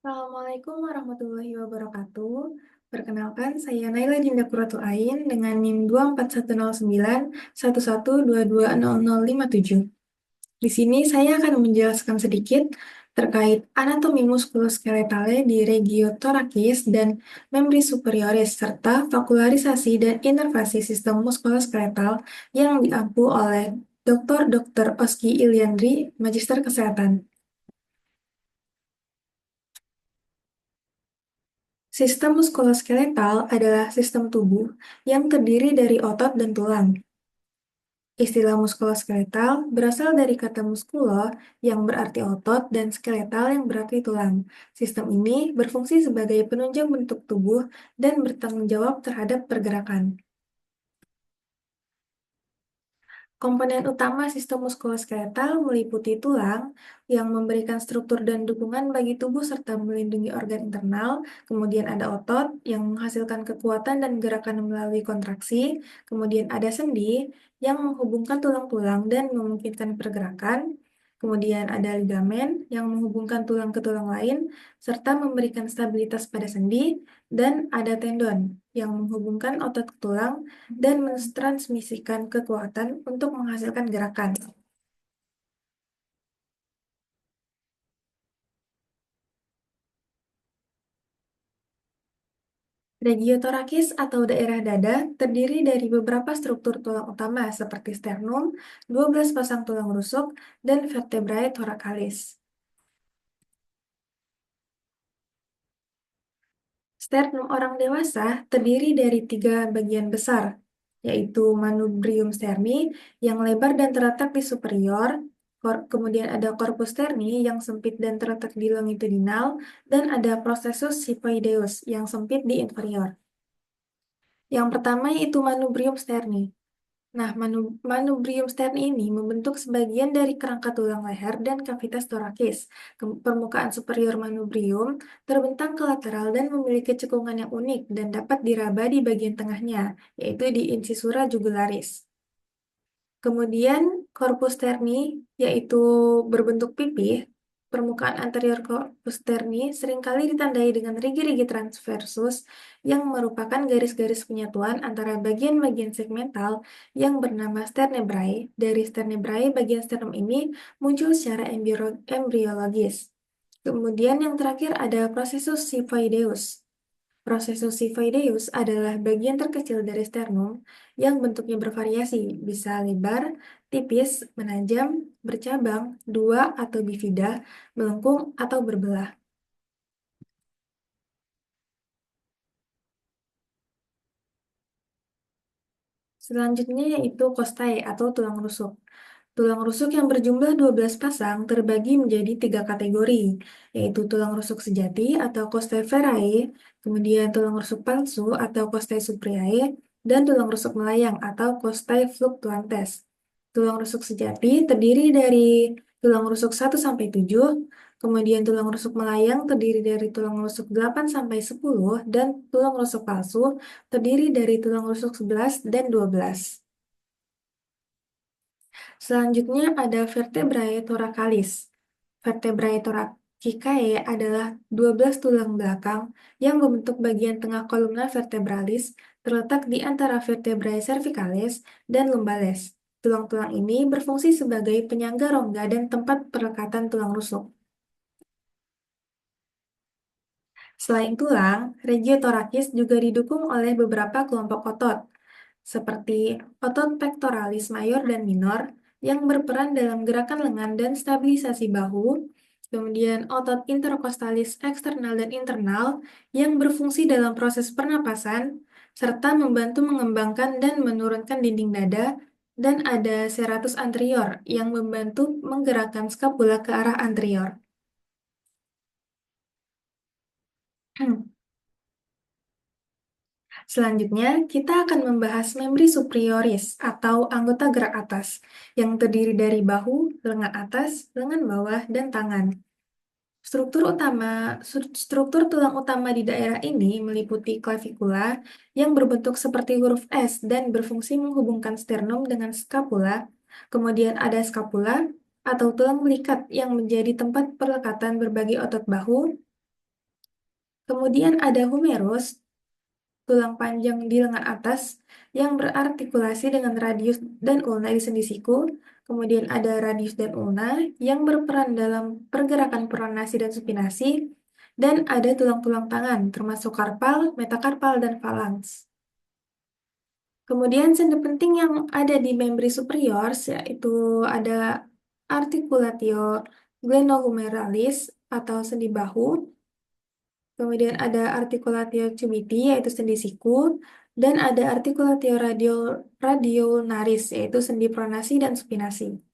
Assalamualaikum warahmatullahi wabarakatuh. Perkenalkan, saya Naila Dinda Quratul Ain dengan NIM 2410911220057. Di sini saya akan menjelaskan sedikit terkait anatomi muskuloskeletale di regio thoracis dan membris superioris serta vakularisasi dan inervasi sistem muskuloskeletal yang diampu oleh Dr. Oski Iliandri, Magister Kesehatan. Sistem muskuloskeletal adalah sistem tubuh yang terdiri dari otot dan tulang. Istilah muskuloskeletal berasal dari kata muskulo yang berarti otot dan skeletal yang berarti tulang. Sistem ini berfungsi sebagai penunjang bentuk tubuh dan bertanggung jawab terhadap pergerakan. Komponen utama sistem muskuloskeletal meliputi tulang yang memberikan struktur dan dukungan bagi tubuh serta melindungi organ internal. Kemudian ada otot yang menghasilkan kekuatan dan gerakan melalui kontraksi. Kemudian ada sendi yang menghubungkan tulang-tulang dan memungkinkan pergerakan. Kemudian ada ligamen yang menghubungkan tulang ke tulang lain serta memberikan stabilitas pada sendi. Dan ada tendon yang menghubungkan otot ke tulang dan mentransmisikan kekuatan untuk menghasilkan gerakan. Regiotorakis atau daerah dada terdiri dari beberapa struktur tulang utama seperti sternum, 12 pasang tulang rusuk, dan vertebrae thoracalis. Sternum orang dewasa terdiri dari tiga bagian besar, yaitu manubrium sterni yang lebar dan terletak di superior, kemudian ada corpus sterni yang sempit dan terletak di longitudinal, dan ada processus xiphoideus yang sempit di inferior. Yang pertama yaitu manubrium sterni. Nah, manubrium sterni ini membentuk sebagian dari kerangka tulang leher dan kavitas torakis. Permukaan superior manubrium terbentang ke lateral dan memiliki cekungan yang unik dan dapat diraba di bagian tengahnya, yaitu di incisura jugularis. Kemudian corpus sterni, yaitu berbentuk pipih. Permukaan anterior corpus sterni seringkali ditandai dengan rigi-rigi transversus yang merupakan garis-garis penyatuan antara bagian-bagian segmental yang bernama sternebrae. Dari sternebrae, bagian sternum ini muncul secara embriologis. Kemudian yang terakhir ada processus xiphoideus. Processus xiphoideus adalah bagian terkecil dari sternum yang bentuknya bervariasi, bisa lebar, tipis, menajam, bercabang, dua atau bifida, melengkung, atau berbelah. Selanjutnya yaitu costae atau tulang rusuk. Tulang rusuk yang berjumlah 12 pasang terbagi menjadi tiga kategori, yaitu tulang rusuk sejati atau costae verae, kemudian tulang rusuk palsu atau costae supriae, dan tulang rusuk melayang atau costae fluctuantes. Tulang rusuk sejati terdiri dari tulang rusuk 1 sampai 7, kemudian tulang rusuk melayang terdiri dari tulang rusuk 8 sampai 10, dan tulang rusuk palsu terdiri dari tulang rusuk 11 dan 12. Selanjutnya ada vertebrae thoracalis. Vertebrae thoracicae adalah 12 tulang belakang yang membentuk bagian tengah kolumna vertebralis terletak di antara vertebrae cervicalis dan lumbales. Tulang-tulang ini berfungsi sebagai penyangga rongga dan tempat perlekatan tulang rusuk. Selain tulang, regio thoracis juga didukung oleh beberapa kelompok otot, seperti otot pectoralis mayor dan minor yang berperan dalam gerakan lengan dan stabilisasi bahu, kemudian otot interkostalis eksternal dan internal yang berfungsi dalam proses pernapasan, serta membantu mengembangkan dan menurunkan dinding dada, dan ada serratus anterior yang membantu menggerakkan skapula ke arah anterior. Selanjutnya, kita akan membahas membri superioris atau anggota gerak atas yang terdiri dari bahu, lengan atas, lengan bawah, dan tangan. Struktur tulang utama di daerah ini meliputi clavikula yang berbentuk seperti huruf S dan berfungsi menghubungkan sternum dengan scapula. Kemudian ada scapula atau tulang belikat yang menjadi tempat perlekatan berbagai otot bahu. Kemudian ada humerus, tulang panjang di lengan atas yang berartikulasi dengan radius dan ulna di sendi siku. Kemudian ada radius dan ulna yang berperan dalam pergerakan pronasi dan supinasi. Dan ada tulang-tulang tangan, termasuk karpal, metakarpal, dan falanks. Kemudian sendi penting yang ada di membri superior yaitu ada articulatio glenohumeralis atau sendi bahu. Kemudian ada articulatio cubiti yaitu sendi siku dan ada articulatio radioulnaris yaitu sendi pronasi dan supinasi.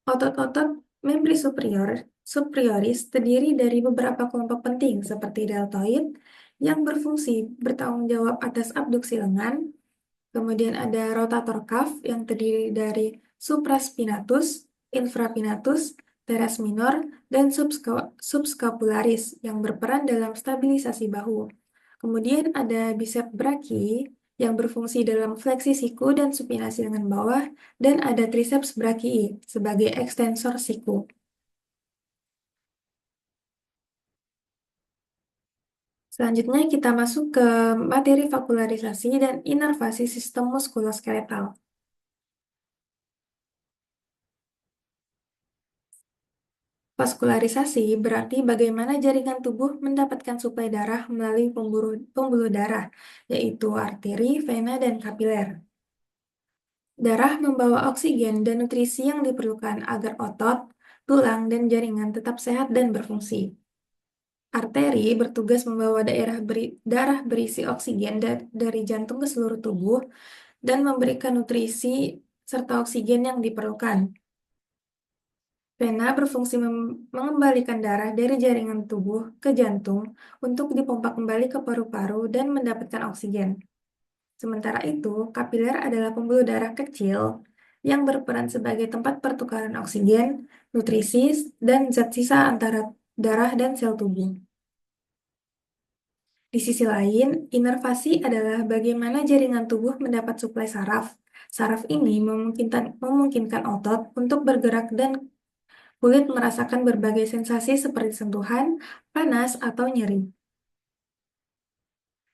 Otot-otot membri superioris terdiri dari beberapa kelompok penting seperti deltoid yang berfungsi bertanggung jawab atas abduksi lengan. Kemudian ada rotator cuff yang terdiri dari supraspinatus, infrapinatus, teres minor, dan subscapularis yang berperan dalam stabilisasi bahu. Kemudian ada bicep brachii yang berfungsi dalam fleksi siku dan supinasi lengan bawah, dan ada triceps brachii sebagai ekstensor siku. Selanjutnya kita masuk ke materi vaskularisasi dan inervasi sistem muskuloskeletal. Vaskularisasi berarti bagaimana jaringan tubuh mendapatkan suplai darah melalui pembuluh darah, yaitu arteri, vena, dan kapiler. Darah membawa oksigen dan nutrisi yang diperlukan agar otot, tulang, dan jaringan tetap sehat dan berfungsi. Arteri bertugas membawa darah berisi oksigen dari jantung ke seluruh tubuh dan memberikan nutrisi serta oksigen yang diperlukan. Vena berfungsi mengembalikan darah dari jaringan tubuh ke jantung untuk dipompa kembali ke paru-paru dan mendapatkan oksigen. Sementara itu, kapiler adalah pembuluh darah kecil yang berperan sebagai tempat pertukaran oksigen, nutrisi, dan zat sisa antara darah dan sel tubuh. Di sisi lain, inervasi adalah bagaimana jaringan tubuh mendapat suplai saraf. Saraf ini memungkinkan otot untuk bergerak dan kulit merasakan berbagai sensasi seperti sentuhan, panas, atau nyeri.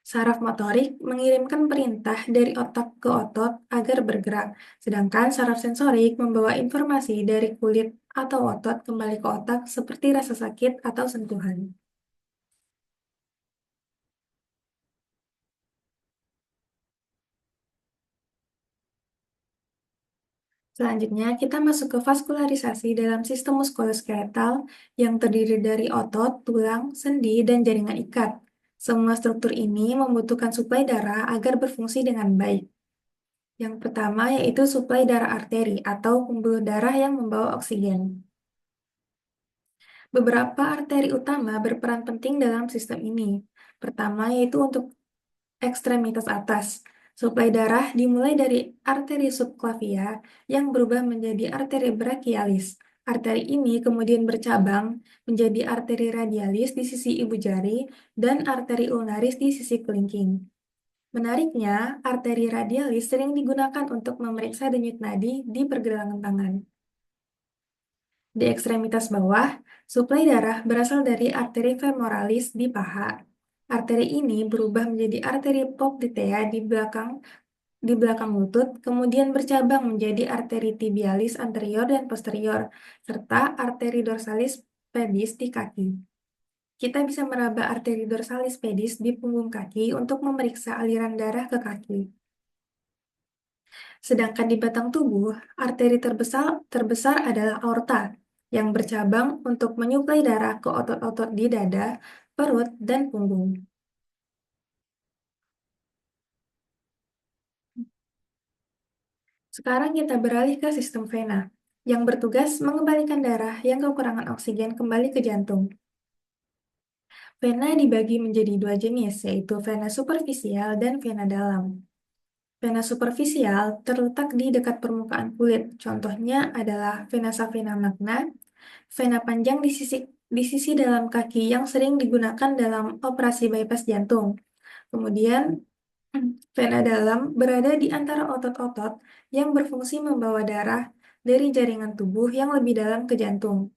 Saraf motorik mengirimkan perintah dari otak ke otot agar bergerak, sedangkan saraf sensorik membawa informasi dari kulit atau otot kembali ke otak seperti rasa sakit atau sentuhan. Selanjutnya, kita masuk ke vaskularisasi dalam sistem muskuloskeletal yang terdiri dari otot, tulang, sendi, dan jaringan ikat. Semua struktur ini membutuhkan suplai darah agar berfungsi dengan baik. Yang pertama yaitu suplai darah arteri atau pembuluh darah yang membawa oksigen. Beberapa arteri utama berperan penting dalam sistem ini. Pertama yaitu untuk ekstremitas atas. Suplai darah dimulai dari arteri subclavia yang berubah menjadi arteri brachialis. Arteri ini kemudian bercabang menjadi arteri radialis di sisi ibu jari dan arteri ulnaris di sisi kelingking. Menariknya, arteri radialis sering digunakan untuk memeriksa denyut nadi di pergelangan tangan. Di ekstremitas bawah, suplai darah berasal dari arteri femoralis di paha. Arteri ini berubah menjadi arteri popliteal di belakang lutut, kemudian bercabang menjadi arteri tibialis anterior dan posterior, serta arteri dorsalis pedis di kaki. Kita bisa meraba arteri dorsalis pedis di punggung kaki untuk memeriksa aliran darah ke kaki. Sedangkan di batang tubuh, arteri terbesar adalah aorta, yang bercabang untuk menyuplai darah ke otot-otot di dada, perut, dan punggung. Sekarang kita beralih ke sistem vena, yang bertugas mengembalikan darah yang kekurangan oksigen kembali ke jantung. Vena dibagi menjadi dua jenis, yaitu vena superficial dan vena dalam. Vena superficial terletak di dekat permukaan kulit. Contohnya adalah vena savena magna, vena panjang di sisi dalam kaki yang sering digunakan dalam operasi bypass jantung. Kemudian, vena dalam berada di antara otot-otot yang berfungsi membawa darah dari jaringan tubuh yang lebih dalam ke jantung.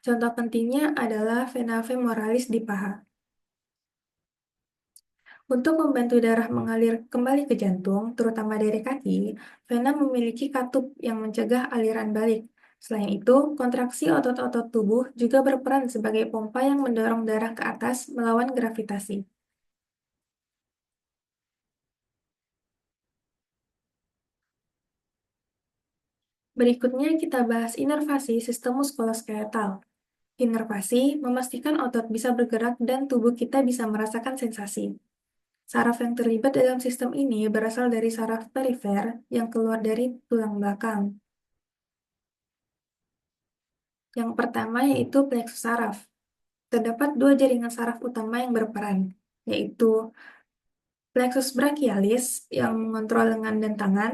Contoh pentingnya adalah vena femoralis di paha. Untuk membantu darah mengalir kembali ke jantung, terutama dari kaki, vena memiliki katup yang mencegah aliran balik. Selain itu, kontraksi otot-otot tubuh juga berperan sebagai pompa yang mendorong darah ke atas melawan gravitasi. Berikutnya kita bahas inervasi sistem muskuloskeletal. Inervasi memastikan otot bisa bergerak dan tubuh kita bisa merasakan sensasi. Saraf yang terlibat dalam sistem ini berasal dari saraf perifer yang keluar dari tulang belakang. Yang pertama yaitu pleksus saraf. Terdapat dua jaringan saraf utama yang berperan, yaitu plexus brachialis yang mengontrol lengan dan tangan.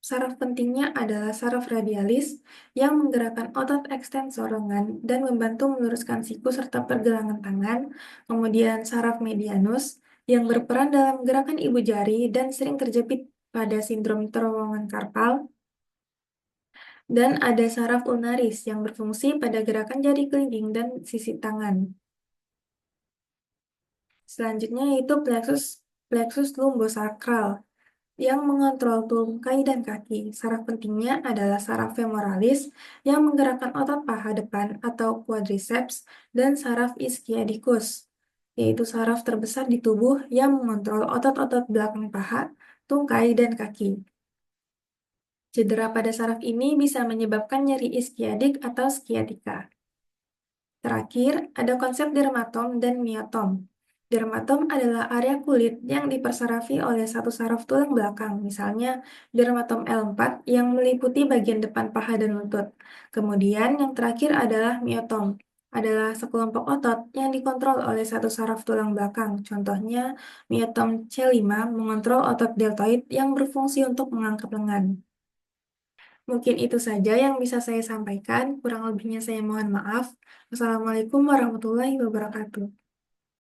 Saraf pentingnya adalah saraf radialis yang menggerakkan otot ekstensor lengan dan membantu meluruskan siku serta pergelangan tangan. Kemudian saraf medianus yang berperan dalam gerakan ibu jari dan sering terjepit pada sindrom terowongan karpal. Dan ada saraf ulnaris yang berfungsi pada gerakan jari kelingking dan sisi tangan. Selanjutnya yaitu plexus plexus lumbosakral yang mengontrol tungkai dan kaki. Saraf pentingnya adalah saraf femoralis yang menggerakkan otot paha depan atau quadriceps dan saraf ischiadicus, yaitu saraf terbesar di tubuh yang mengontrol otot-otot belakang paha, tungkai, dan kaki. Cedera pada saraf ini bisa menyebabkan nyeri ischiadik atau sciatica. Terakhir, ada konsep dermatom dan miotom. Dermatom adalah area kulit yang dipersarafi oleh satu saraf tulang belakang, misalnya dermatom L4 yang meliputi bagian depan paha dan lutut. Kemudian yang terakhir adalah miotom, adalah sekelompok otot yang dikontrol oleh satu saraf tulang belakang. Contohnya, miotom C5 mengontrol otot deltoid yang berfungsi untuk mengangkat lengan. Mungkin itu saja yang bisa saya sampaikan, kurang lebihnya saya mohon maaf. Wassalamualaikum warahmatullahi wabarakatuh.